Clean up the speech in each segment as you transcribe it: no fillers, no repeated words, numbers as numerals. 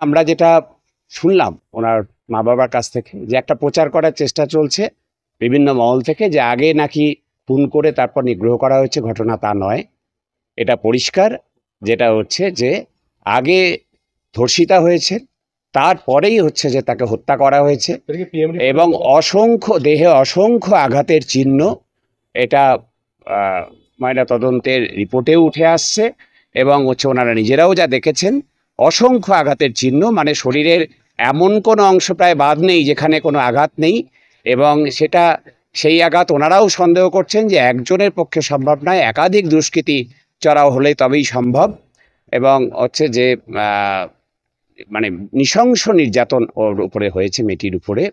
আমরা যেটা শুনলাম ওনার মা বাবার কাছ থেকে যে একটা প্রচার করার চেষ্টা চলছে বিভিন্ন মহল থেকে যে আগে নাকি খুন করে তারপর নিগ্রহ করা হয়েছে, ঘটনা তা নয়। এটা পরিষ্কার যেটা হচ্ছে যে আগে ধর্ষিতা হয়েছে, তারপরেই হচ্ছে যে তাকে হত্যা করা হয়েছে এবং দেহে অসংখ্য আঘাতের চিহ্ন। এটা ময়নাতদন্তের রিপোর্টেও উঠে আসছে এবং হচ্ছে ওনারা নিজেরাও যা দেখেছেন, অসংখ্য আঘাতের চিহ্ন, মানে শরীরের এমন কোনো অংশ প্রায় বাদ নেই যেখানে কোনো আঘাত নেই। এবং সেই আঘাত ওনারাও সন্দেহ করছেন যে একজনের পক্ষে সম্ভব নয়, একাধিক দুষ্কৃতী চড়াও হলে তবেই সম্ভব। এবং হচ্ছে যে মানে নৃশংস নির্যাতন ওর উপরে হয়েছে, মেয়েটির উপরে।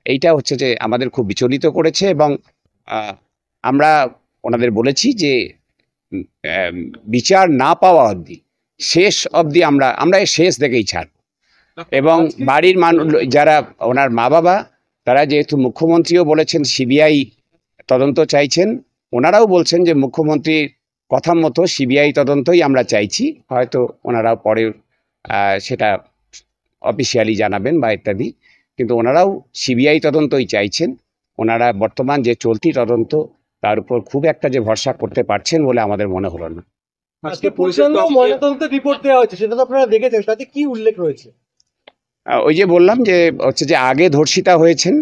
এইটা হচ্ছে যে আমাদের খুব বিচলিত করেছে এবং আমরা ওনাদের বলেছি যে বিচার না পাওয়া অবধি, শেষ অবধি আমরা শেষ দেখেই ছাড়ব। এবং বাড়ির মানুষ যারা ওনার মা বাবা, তারা যেহেতু মুখ্যমন্ত্রীও বলেছেন সিবিআই তদন্ত চাইছেন, ওনারাও বলছেন যে মুখ্যমন্ত্রীর কথা মতো সিবিআই তদন্তই আমরা চাইছি। হয়তো ওনারা পরে সেটা অফিসিয়ালি জানাবেন বা ইত্যাদি, কিন্তু ওনারাও সিবিআই তদন্তই চাইছেন। ওনারা বর্তমান যে চলতি তদন্ত তার উপর খুব একটা যে ভরসা করতে পারছেন বলে আমাদের মনে হলো না। আজকে ময়নাতদন্তের রিপোর্ট দেওয়া হয়েছে, সেটা তো আপনারা দেখেছেন, তাতে কি উল্লেখ রয়েছে? ওই যে বললাম যে হচ্ছে যে আগে ধর্ষিতা হয়েছেন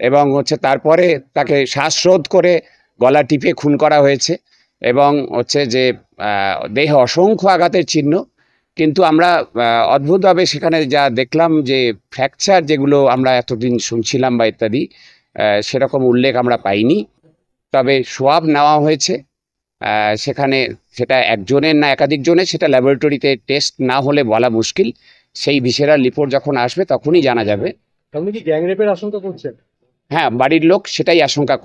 এবং হচ্ছে তারপরে তাকে শ্বাসরোধ করে গলা টিপে খুন করা হয়েছে এবং হচ্ছে যে দেহে অসংখ্য আঘাতের চিহ্ন। কিন্তু আমরা অদ্ভুতভাবে সেখানে যা দেখলাম যে ফ্র্যাকচার যেগুলো আমরা এতদিন শুনছিলাম বা ইত্যাদি, সেরকম উল্লেখ আমরা পাইনি। তবে সোয়াব নেওয়া হয়েছে সেখানে, সেটা একজনের না একাধিক জনের, সেটা ল্যাবরেটরিতে টেস্ট না হলে বলা মুশকিল। সেই ভিসেরাল রিপোর্ট যখন আসবে তখনই জানা যাবে। আপনি কি গ্যাং রেপের আশঙ্কা করছেন? হ্যাঁ, বাড়ির লোক সেটাই আশঙ্কা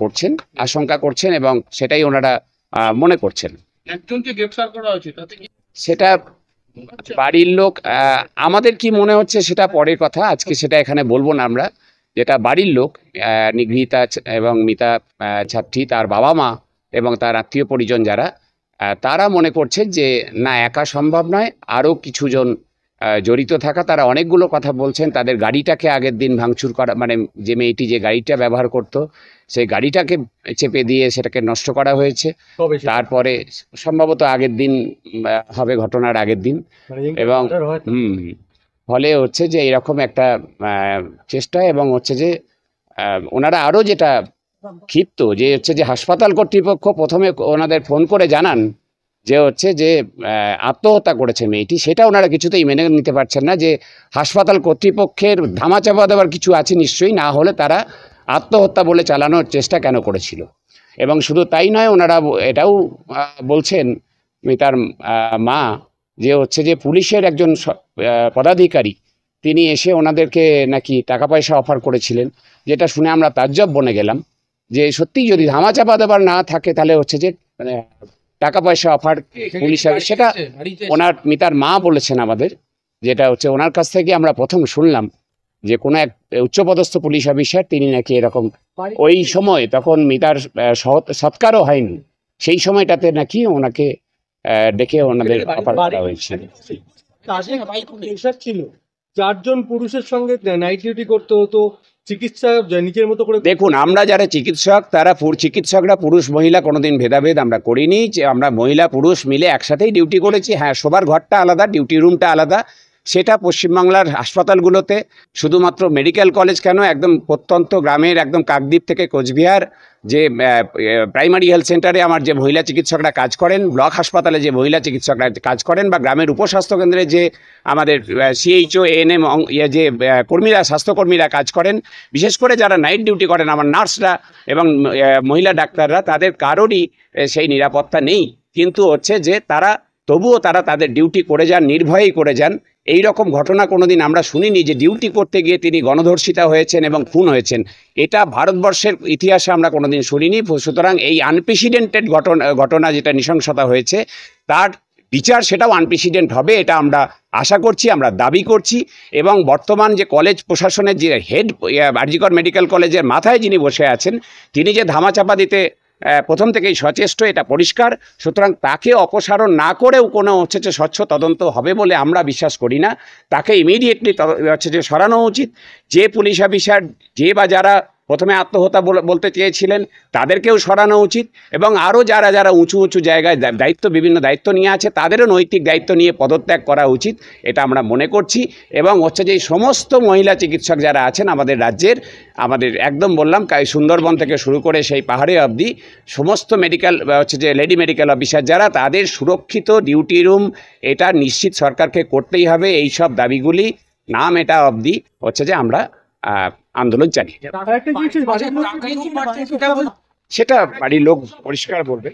করছেন এবং সেটাই ওনারা মনে করছেন। একজনকে গ্রেফতার করা হয়েছে, তাতে কি সেটা বাড়ির লোক, আমাদের কি মনে হচ্ছে সেটা পরের কথা, আজকে সেটা এখানে বলবো না আমরা। যেটা বাড়ির লোক, নিগৃহীতা এবং মিতা ছাত্রী, তার বাবা মা এবং তার আত্মীয় পরিজন যারা, তারা মনে করছেন যে না, একা সম্ভব নয়, আরও কিছুজন জড়িত থাকা। তারা অনেকগুলো কথা বলছেন। তাদের গাড়িটাকে আগের দিন ভাঙচুর করা, মানে যে মেয়েটি যে গাড়িটা ব্যবহার করত সেই গাড়িটাকে চেপে দিয়ে সেটাকে নষ্ট করা হয়েছে। তারপরে সম্ভবত আগের দিন হবে, ঘটনার আগের দিন। এবং ফলে হচ্ছে যে এরকম একটা চেষ্টা এবং হচ্ছে যে ওনারা আরও যেটা ক্ষিপ্ত যে হচ্ছে যে হাসপাতাল কর্তৃপক্ষ প্রথমে ওনাদের ফোন করে জানান যে হচ্ছে যে আত্মহত্যা করেছে মেয়েটি, সেটা ওনারা কিছুতেই মেনে নিতে পারছেন না। যে হাসপাতাল কর্তৃপক্ষের ধামাচাপা দেওয়ার কিছু আছে নিশ্চয়ই, না হলে তারা আত্মহত্যা বলে চালানোর চেষ্টা কেন করেছিল। এবং শুধু তাই নয়, ওনারা এটাও বলছেন মিতার মা যে হচ্ছে যে পুলিশের একজন পদাধিকারী তিনি এসে ওনাদেরকে নাকি টাকা পয়সা অফার করেছিলেন, যেটা শুনে আমরা তাজ্জব বনে গেলাম যে সত্যিই যদি ধামাচাপা দেওয়ার না থাকে তাহলে হচ্ছে যে মানে টাকা পয়সা অফার পুলিশের, সেটা ওনার মিতার মা বলেছেন আমাদের। যেটা হচ্ছে ওনার কাছ থেকে আমরা প্রথম শুনলাম যে কোনো এক উচ্চপদস্থ পুলিশ অফিসার তিনি নাকি এরকম, ওই সময় তখন মিতার সৎকারও হয়নি, সেই সময়টাতে নাকি ওনাকে ডেকে ওনাদের অফার করা হয়েছিল। ছিল 4 জন পুরুষের সঙ্গে নাইট ডিউটি করতে হতো, চিকিৎসা নিজের মতো করে। দেখুন, আমরা যারা চিকিৎসক, চিকিৎসকরা পুরুষ মহিলা কোনোদিন ভেদাভেদ আমরা করিনি। যে আমরা মহিলা পুরুষ মিলে একসাথেই ডিউটি করেছি। হ্যাঁ, শোবার ঘরটা আলাদা, ডিউটি রুমটা আলাদা। সেটা পশ্চিমবাংলার হাসপাতালগুলোতে, শুধুমাত্র মেডিকেল কলেজ কেন, একদম প্রত্যন্ত গ্রামের একদম কাকদ্বীপ থেকে কোচবিহার যে প্রাইমারি হেলথ সেন্টারে আমার যে মহিলা চিকিৎসকরা কাজ করেন, ব্লক হাসপাতালে যে মহিলা চিকিৎসকরা কাজ করেন, বা গ্রামের উপস্বাস্থ্যকেন্দ্রে যে আমাদের সিএইচও এএনএম যে কর্মীরা, স্বাস্থ্যকর্মীরা কাজ করেন, বিশেষ করে যারা নাইট ডিউটি করেন আমার নার্সরা এবং মহিলা ডাক্তাররা, তাদের কারোরই সেই নিরাপত্তা নেই। কিন্তু হচ্ছে যে তবুও তারা তাদের ডিউটি করে যান, নির্ভয়েই করে যান। এই রকম ঘটনা কোনোদিন আমরা শুনিনি যে ডিউটি করতে গিয়ে তিনি গণধর্ষিতা হয়েছেন এবং খুন হয়েছেন। এটা ভারতবর্ষের ইতিহাসে আমরা কোনোদিন শুনিনি। সুতরাং এই আনপ্রেসিডেন্টেড ঘটনা যেটা নৃশংসতা হয়েছে, তার বিচার সেটাও আনপ্রেসিডেন্ট হবে, এটা আমরা আশা করছি, আমরা দাবি করছি। এবং বর্তমান যে কলেজ প্রশাসনের যে হেড, আরজিকর মেডিকেল কলেজের মাথায় যিনি বসে আছেন, তিনি যে ধামাচাপা দিতে প্রথম থেকেই সচেষ্ট, এটা পরিষ্কার। সুতরাং তাকে অপসারণ না করেও কোনো হচ্ছে যে স্বচ্ছ তদন্ত হবে বলে আমরা বিশ্বাস করি না। তাকে ইমিডিয়েটলি হচ্ছে যে সরানো উচিত। যে পুলিশ অফিসার যে বা যারা প্রথমে আত্মহত্যা বলতে চেয়েছিলেন তাদেরকেও সরানো উচিত, এবং আরও যারা যারা উঁচু উঁচু জায়গায় বিভিন্ন দায়িত্ব নিয়ে আছে তাদেরও নৈতিক দায়িত্ব নিয়ে পদত্যাগ করা উচিত, এটা আমরা মনে করছি। এবং হচ্ছে যে সমস্ত মহিলা চিকিৎসক যারা আছেন আমাদের রাজ্যের, আমাদের একদম বললাম সুন্দরবন থেকে শুরু করে সেই পাহাড়ে অবধি সমস্ত মেডিকেল হচ্ছে যে লেডি মেডিকেল অফিসার যারা, তাদের সুরক্ষিত ডিউটি রুম এটা নিশ্চিত সরকারকে করতেই হবে। এই সব দাবিগুলি না মেটা অবধি হচ্ছে যে আমরা আন্দোলন চালিয়ে যাব। আরেকটা জিনিস, বাড়ির লোক সেটা বাড়ির লোক পরিষ্কার বলবে।